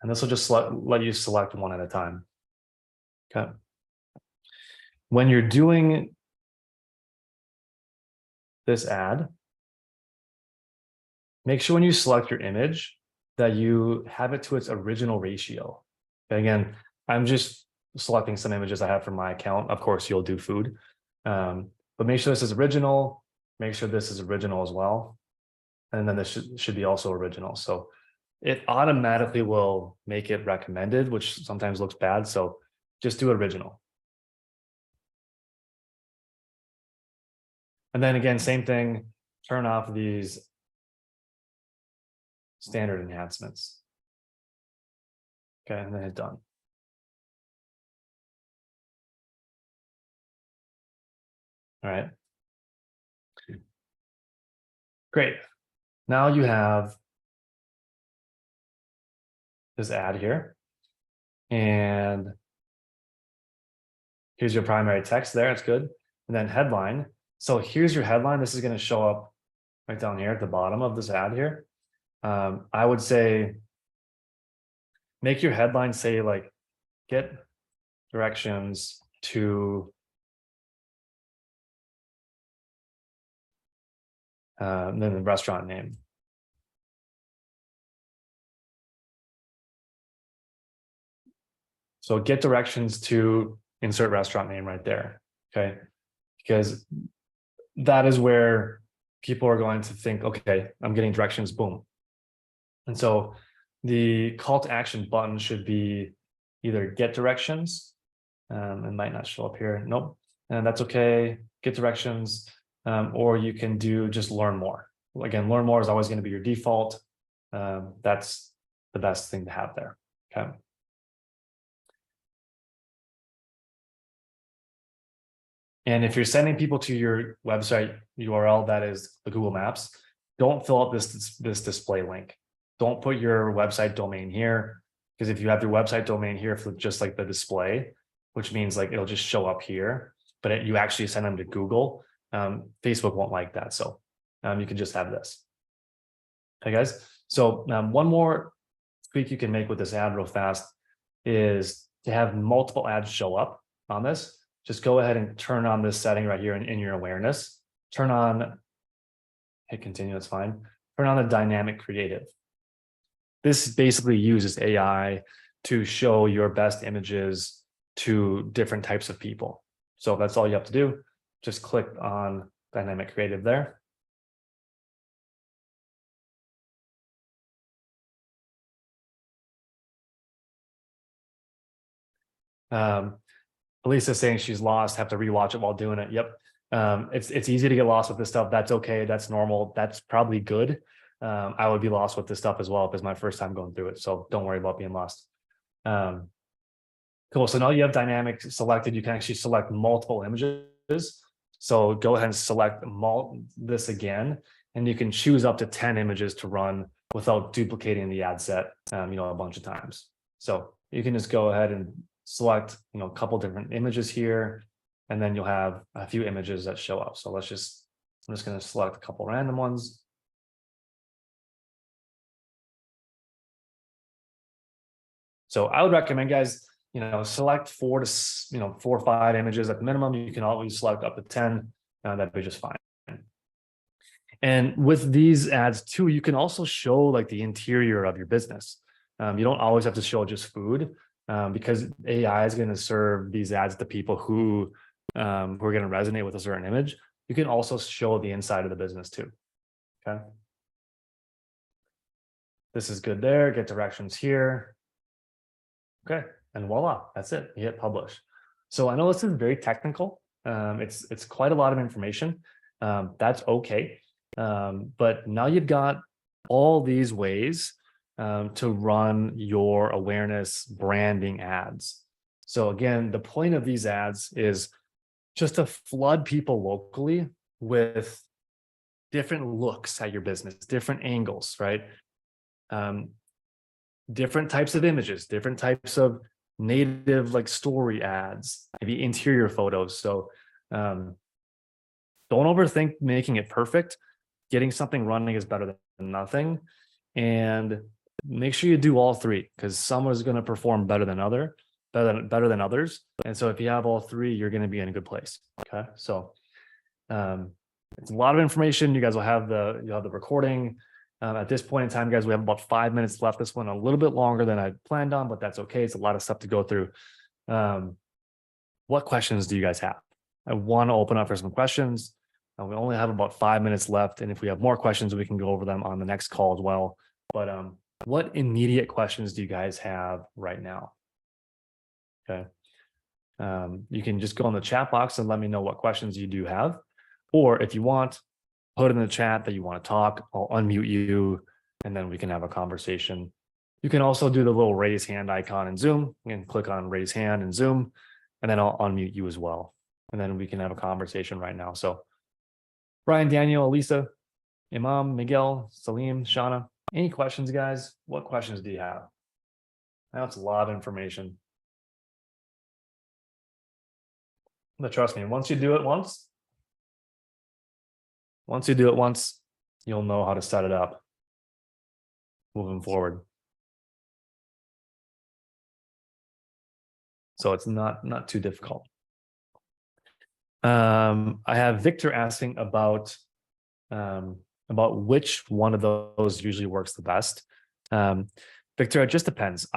And this will just let you select one at a time. Okay. when you're doing this ad, make sure when you select your image that you have it to its original ratio. And again, I'm just selecting some images I have from my account. Of course, you'll do food, but make sure this is original. Make sure this is original as well. And then this should be also original. So it automatically will make it recommended, which sometimes looks bad. So just do original. And then again, same thing, turn off these standard enhancements. Okay, and then hit done. All right. Great. Now you have this ad here. And here's your primary text there. It's good. And then headline. So here's your headline. This is going to show up right down here at the bottom of this ad here. I would say make your headline say like get directions to then the restaurant name. So get directions to insert restaurant name right there. Okay. Because that is where people are going to think, okay, I'm getting directions, boom. And so the call to action button should be either get directions. It might not show up here. Nope. And that's okay. Get directions. Or you can do just learn more. Again, learn more is always going to be your default. That's the best thing to have there. Okay. And if you're sending people to your website URL that is the Google Maps, don't fill out this display link. Don't put your website domain here, because if you have your website domain here for just like the display, which means like it'll just show up here, but you actually send them to Google, Facebook won't like that. So you can just have this. Okay, guys. So one more tweak you can make with this ad real fast is to have multiple ads show up on this. Just go ahead and turn on this setting right here in your awareness. Turn on, hit continue, that's fine. Turn on the dynamic creative. This basically uses AI to show your best images to different types of people. So that's all you have to do. Just click on dynamic creative there. Elisa's saying she's lost, have to rewatch it while doing it. Yep. It's easy to get lost with this stuff. That's okay. That's normal. That's probably good. I would be lost with this stuff as well if it's my first time going through it. So don't worry about being lost. Cool. So now you have dynamic selected. You can actually select multiple images. So go ahead and select this again, and you can choose up to 10 images to run without duplicating the ad set, a bunch of times. So you can just go ahead and select, a couple different images here, and then you'll have a few images that show up. So I'm just going to select a couple random ones. So I would recommend, guys, select 4 or 5 images at the minimum. You can always select up to 10. That'd be just fine. And with these ads too, you can also show like the interior of your business. You don't always have to show just food, because AI is going to serve these ads to people who are going to resonate with a certain image. You can also show the inside of the business too. Okay. This is good there. Get directions here. Okay. And voila, that's it. You hit publish. So I know this is very technical. It's quite a lot of information. That's okay. But now you've got all these ways to run your awareness branding ads. So again, the point of these ads is just to flood people locally with different looks at your business, different angles, right? Different types of images, different types of native like story ads, maybe interior photos. So don't overthink making it perfect. Getting something running is better than nothing. And make sure you do all 3, because some is going to perform better than better than others. And so if you have all three, you're going to be in a good place. Okay. So it's a lot of information. You guys will have you'll have the recording. At this point in time, guys, we have about 5 minutes left. This one a little bit longer than I planned on, but that's okay. It's a lot of stuff to go through. What questions do you guys have? I want to open up for some questions. We only have about 5 minutes left. And if we have more questions, we can go over them on the next call as well. But what immediate questions do you guys have right now? Okay. You can just go in the chat box and let me know what questions you do have. Or if you want, put in the chat that you want to talk. I'll unmute you and then we can have a conversation. You can also do the little raise hand icon in Zoom and click on raise hand in Zoom, and then I'll unmute you as well. And then we can have a conversation right now. So Brian, Daniel, Elisa, Imam, Miguel, Salim, Shauna, any questions, guys? What questions do you have? I know it's a lot of information. But trust me, once you do it once, you'll know how to set it up moving forward. So it's not too difficult. I have Victor asking about which one of those usually works the best. Victor, it just depends.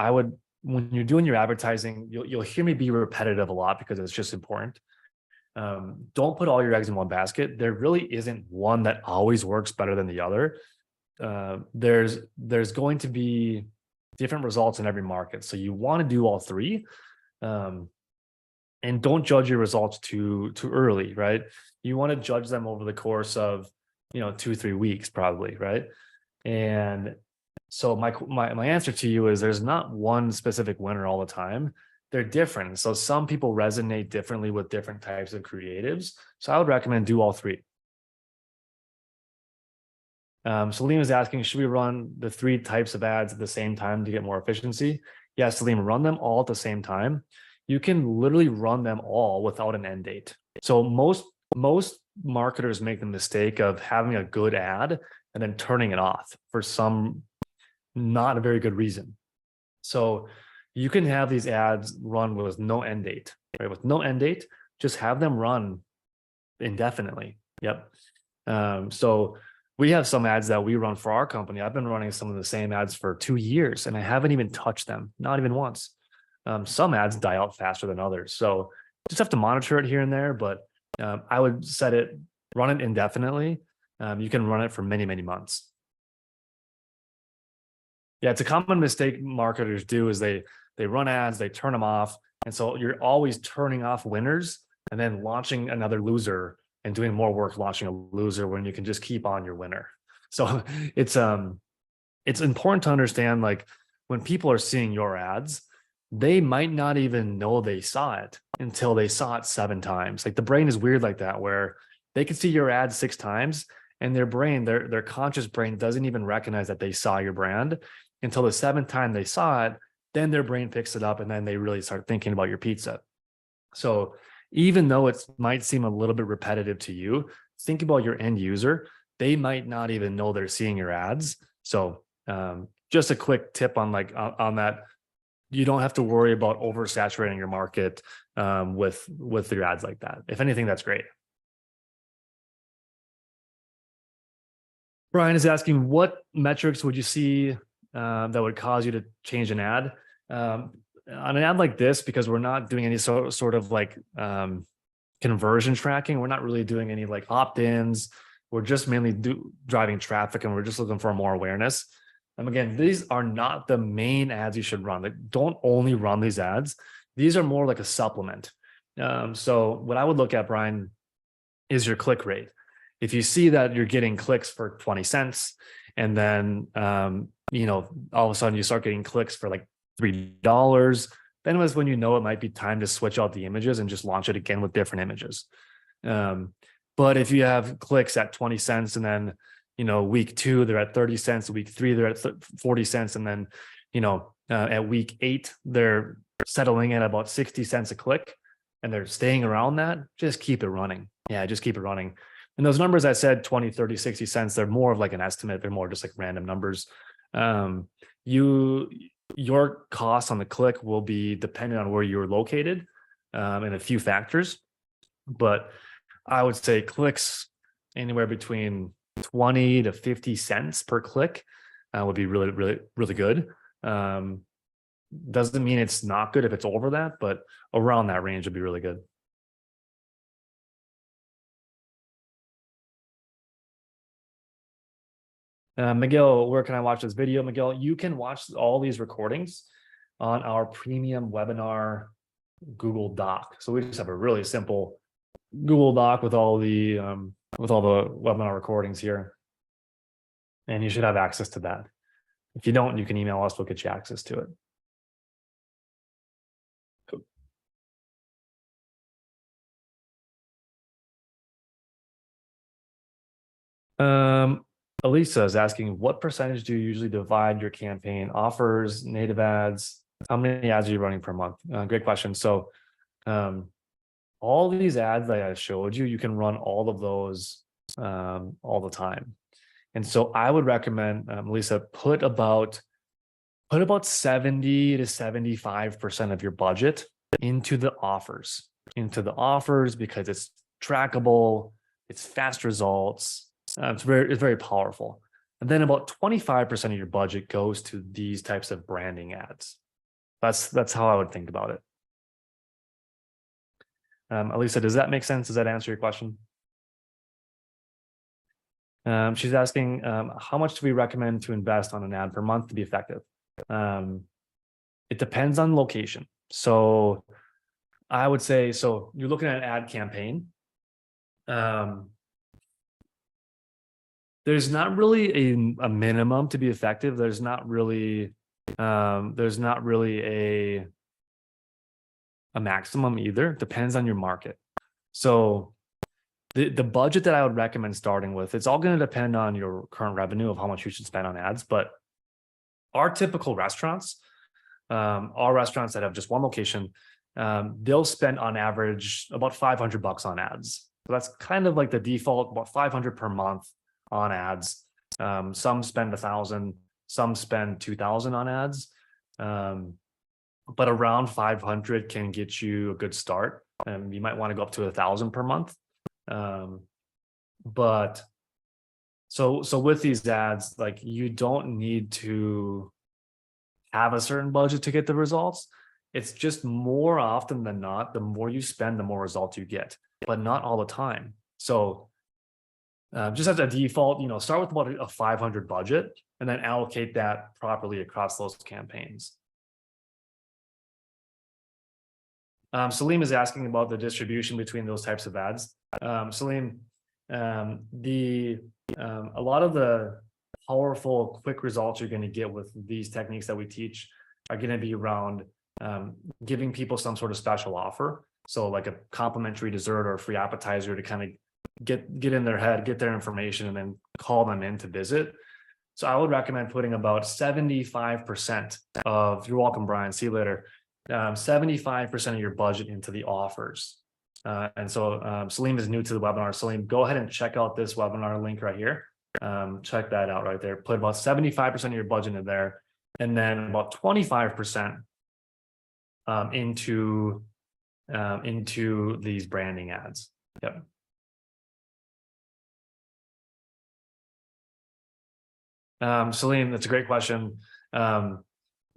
When you're doing your advertising, you'll hear me be repetitive a lot because it's just important. Don't put all your eggs in one basket. There really isn't one that always works better than the other. There's going to be different results in every market. So you want to do all three. And don't judge your results too early, right? You want to judge them over the course of 2-3 weeks, probably, right? And so my answer to you is there's not one specific winner all the time. They're different. So some people resonate differently with different types of creatives. So I would recommend do all three. Salim is asking, should we run the 3 types of ads at the same time to get more efficiency? Yeah, Salim, run them all at the same time. You can literally run them all without an end date. So most marketers make the mistake of having a good ad and then turning it off for some not a very good reason. So you can have these ads run with no end date, right? With no end date, just have them run indefinitely. Yep. So we have some ads that we run for our company. I've been running some of the same ads for 2 years and I haven't even touched them, not even once. Some ads die out faster than others. So just have to monitor it here and there, but I would run it indefinitely. You can run it for many, many months. Yeah, it's a common mistake marketers do is they run ads, they turn them off. And so you're always turning off winners and then launching another loser and doing more work launching a loser when you can just keep on your winner. So it's important to understand, like, when people are seeing your ads, they might not even know they saw it until they saw it 7 times. Like, the brain is weird like that, where they can see your ad 6 times and their brain, their conscious brain doesn't even recognize that they saw your brand until the 7th time they saw it. Then their brain picks it up and then they really start thinking about your pizza. So even though it might seem a little bit repetitive to you, think about your end user. They might not even know they're seeing your ads. So just a quick tip on that. You don't have to worry about oversaturating your market with your ads like that. If anything, that's great. Brian is asking, what metrics would you see that would cause you to change an ad? On an ad like this, because we're not doing any sort of like conversion tracking, we're not really doing any like opt-ins. We're just mainly driving traffic, and we're just looking for more awareness. And again, these are not the main ads you should run. Like, don't only run these ads. These are more like a supplement. So what I would look at, Brian, is your click rate. If you see that you're getting clicks for 20 cents, and then all of a sudden you start getting clicks for like $3, then it was when it might be time to switch out the images and just launch it again with different images. But if you have clicks at 20 cents and then week 2 they're at 30 cents, week 3 they're at 40 cents, and then at week 8 they're settling at about 60 cents a click, and they're staying around that, just keep it running. Yeah, just keep it running. And those numbers I said, 20, 30, 60 cents, they're more of like an estimate. They're more just like random numbers. your cost on the click will be dependent on where you're located, and a few factors. But I would say clicks anywhere between 20 to 50 cents per click would be really, really, really good. Doesn't mean it's not good if it's over that, but around that range would be really good. Miguel, where can I watch this video? Miguel, you can watch all these recordings on our premium webinar Google Doc. So we just have a really simple Google Doc with all the webinar recordings here, and you should have access to that. If you don't, you can email us. We'll get you access to it. Elisa is asking, what percentage do you usually divide your campaign? Offers, native ads? How many ads are you running per month? Great question. So all these ads that I showed you, you can run all of those all the time. And so I would recommend, Lisa, put about 70 to 75% of your budget into the offers, because it's trackable, it's fast results. It's very powerful. And then about 25% of your budget goes to these types of branding ads. That's how I would think about it. Elisa, does that make sense? Does that answer your question? She's asking, how much do we recommend to invest on an ad per month to be effective? It depends on location. So I would say, so you're looking at an ad campaign. There's not really a minimum to be effective. There's not really a maximum either. Depends on your market. So the budget that I would recommend starting with, it's all going to depend on your current revenue of how much you should spend on ads. But our typical restaurants, are restaurants that have just one location, they'll spend on average about $500 on ads. So that's kind of like the default, about $500 per month on ads. Some spend $1,000, some spend $2,000 on ads. But around 500 can get you a good start. You might want to go up to 1,000 per month. But so with these ads, like, you don't need to have a certain budget to get the results. It's just more often than not, the more you spend, the more results you get, but not all the time. So just as a default, start with about a 500 budget and then allocate that properly across those campaigns. Salim is asking about the distribution between those types of ads. Salim, a lot of the powerful, quick results you're going to get with these techniques that we teach are going to be around giving people some sort of special offer. So like a complimentary dessert or a free appetizer to kind of get in their head, get their information, and then call them in to visit. So I would recommend putting about 75% of, you're welcome, Brian, see you later, 75% of your budget into the offers. And so Salim is new to the webinar. Salim, go ahead and check out this webinar link right here. Check that out right there. Put about 75% of your budget in there, and then about 25% into these branding ads. Yep. Salim, that's a great question.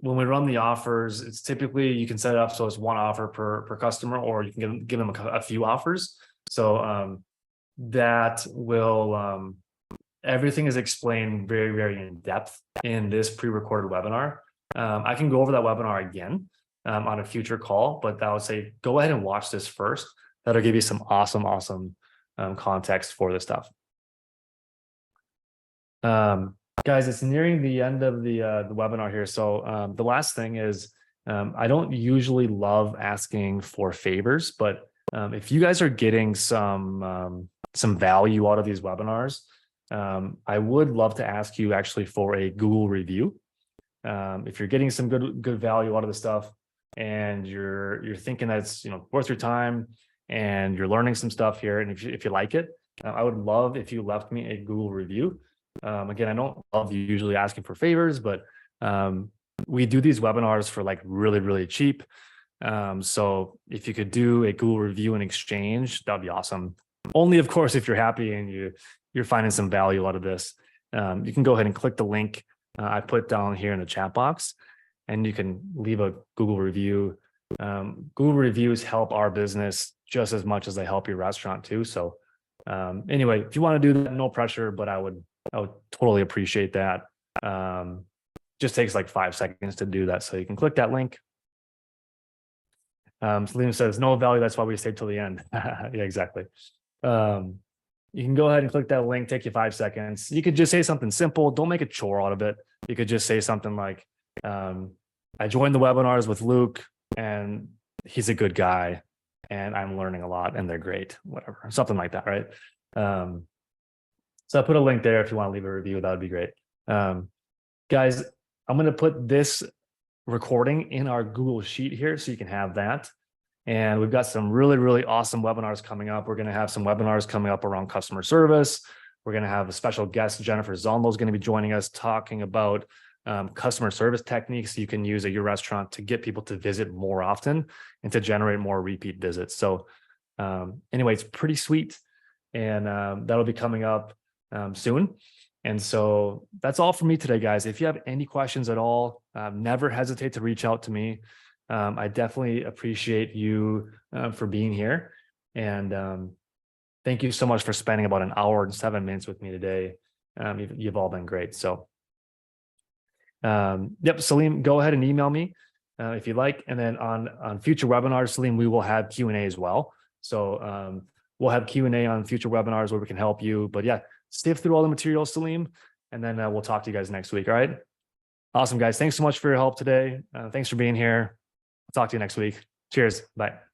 When we run the offers, it's typically, you can set it up so it's one offer per customer, or you can give them a few offers. So that will, everything is explained very, very in depth in this pre-recorded webinar. I can go over that webinar again on a future call, but I would say go ahead and watch this first. That'll give you some awesome context for this stuff. Guys, it's nearing the end of the webinar here. So the last thing is, I don't usually love asking for favors, but if you guys are getting some value out of these webinars, I would love to ask you actually for a Google review. If you're getting some good value out of the stuff, and you're thinking that it's worth your time, and you're learning some stuff here, and if you like it, I would love if you left me a Google review. Again, I don't love usually asking for favors, but we do these webinars for like really, really cheap. So if you could do a Google review in exchange, that'd be awesome. Only, of course, if you're happy and you're finding some value out of this. You can go ahead and click the link I put down here in the chat box, and you can leave a Google review. Google reviews help our business just as much as they help your restaurant too. So anyway, if you want to do that, no pressure, but I would totally appreciate that. Just takes like 5 seconds to do that. So you can click that link. Salim says no value. That's why we stayed till the end. Yeah, exactly. You can go ahead and click that link, take you 5 seconds. You could just say something simple. Don't make a chore out of it. You could just say something like, I joined the webinars with Luke and he's a good guy and I'm learning a lot and they're great, whatever, something like that, right? So I put a link there if you want to leave a review, that would be great. Guys, I'm going to put this recording in our Google Sheet here so you can have that. And we've got some really, really awesome webinars coming up. We're going to have some webinars coming up around customer service. We're going to have a special guest, Jennifer Zondo, is going to be joining us talking about customer service techniques you can use at your restaurant to get people to visit more often and to generate more repeat visits. So anyway, it's pretty sweet. And that'll be coming up soon. And so that's all for me today, guys. If you have any questions at all, never hesitate to reach out to me. I definitely appreciate you for being here. And thank you so much for spending about an hour and 7 minutes with me today. You've all been great. So yep, Salim, go ahead and email me if you like. And then on future webinars, Salim, we will have Q&A as well. So we'll have Q&A on future webinars where we can help you. But yeah, sift through all the material, Salim, and then we'll talk to you guys next week. All right. Awesome, guys. Thanks so much for your help today. Thanks for being here. I'll talk to you next week. Cheers. Bye.